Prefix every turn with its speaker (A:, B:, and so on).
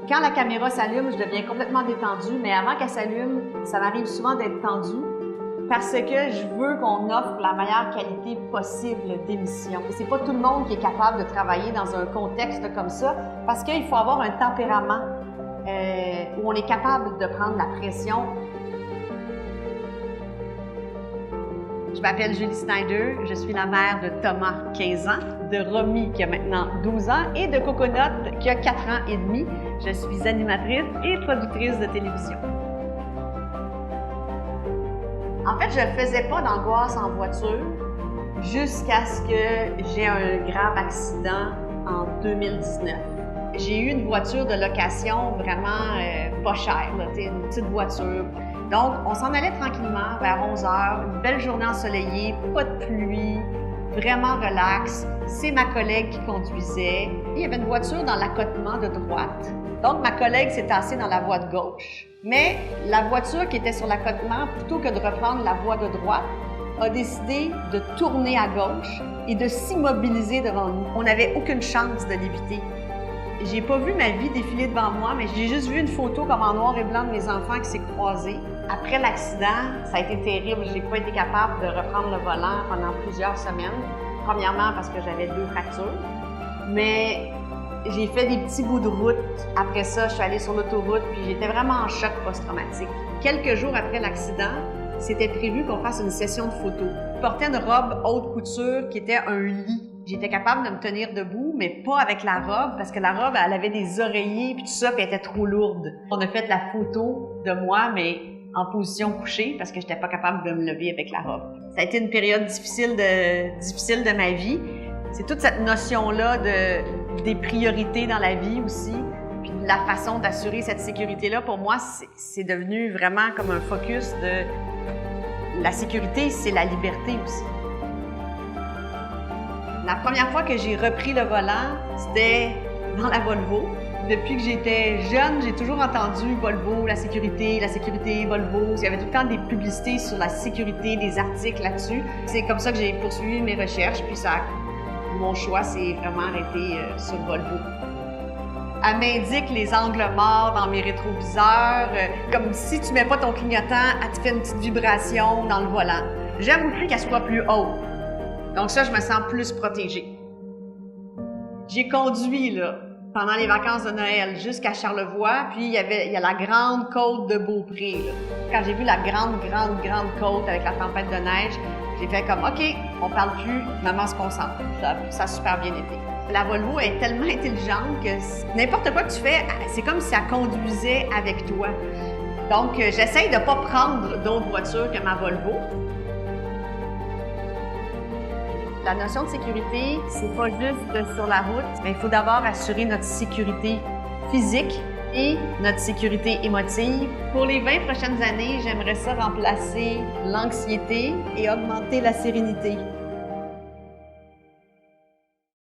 A: Quand la caméra s'allume, je deviens complètement détendue, mais avant qu'elle s'allume, ça m'arrive souvent d'être tendue parce que je veux qu'on offre la meilleure qualité possible d'émission. C'est pas tout le monde qui est capable de travailler dans un contexte comme ça parce qu'il faut avoir un tempérament où on est capable de prendre la pression. Je m'appelle Julie Snyder, je suis la mère de Thomas, 15 ans, de Romy, qui a maintenant 12 ans, et de Coconut, qui a 4 ans et demi. Je suis animatrice et productrice de télévision. En fait, je ne faisais pas d'angoisse en voiture jusqu'à ce que j'ai un grave accident en 2019. J'ai eu une voiture de location vraiment pas chère, une petite voiture. Donc, on s'en allait tranquillement vers 11 h, une belle journée ensoleillée, pas de pluie, vraiment relax. C'est ma collègue qui conduisait. Il y avait une voiture dans l'accotement de droite. Donc, ma collègue s'est tassée dans la voie de gauche. Mais la voiture qui était sur l'accotement, plutôt que de reprendre la voie de droite, a décidé de tourner à gauche et de s'immobiliser devant nous. On n'avait aucune chance de l'éviter. J'ai pas vu ma vie défiler devant moi, mais j'ai juste vu une photo comme en noir et blanc de mes enfants qui s'est croisée. Après l'accident, ça a été terrible. J'ai pas été capable de reprendre le volant pendant plusieurs semaines. Premièrement parce que j'avais 2 fractures, mais j'ai fait des petits bouts de route. Après ça, je suis allée sur l'autoroute, puis j'étais vraiment en choc post-traumatique. Quelques jours après l'accident, c'était prévu qu'on fasse une session de photos. Je portais une robe haute couture qui était un lit. J'étais capable de me tenir debout, mais pas avec la robe, parce que la robe, elle avait des oreillers, puis tout ça, puis elle était trop lourde. On a fait la photo de moi, mais en position couchée, parce que j'étais pas capable de me lever avec la robe. Ça a été une période difficile de ma vie. C'est toute cette notion-là des priorités dans la vie aussi, puis la façon d'assurer cette sécurité-là, pour moi, c'est devenu vraiment comme un focus de la sécurité, c'est la liberté aussi. La première fois que j'ai repris le volant, c'était dans la Volvo. Depuis que j'étais jeune, j'ai toujours entendu Volvo, la sécurité, Volvo. Il y avait tout le temps des publicités sur la sécurité, des articles là-dessus. C'est comme ça que j'ai poursuivi mes recherches, puis mon choix s'est vraiment arrêté sur Volvo. Elle m'indique les angles morts dans mes rétroviseurs, comme si tu mets pas ton clignotant, elle te fait une petite vibration dans le volant. J'aime aussi qu'elle soit plus haute. Donc ça, je me sens plus protégée. J'ai conduit pendant les vacances de Noël jusqu'à Charlevoix, puis il y a la grande côte de Beaupré. Quand j'ai vu la grande côte avec la tempête de neige, j'ai fait comme « OK, on parle plus, maman se concentre ». Ça a super bien été. La Volvo est tellement intelligente que n'importe quoi que tu fais, c'est comme si elle conduisait avec toi. Donc, j'essaye de ne pas prendre d'autres voitures que ma Volvo. La notion de sécurité, c'est pas juste sur la route, mais il faut d'abord assurer notre sécurité physique et notre sécurité émotive. Pour les 20 prochaines années, j'aimerais ça remplacer l'anxiété et augmenter la sérénité.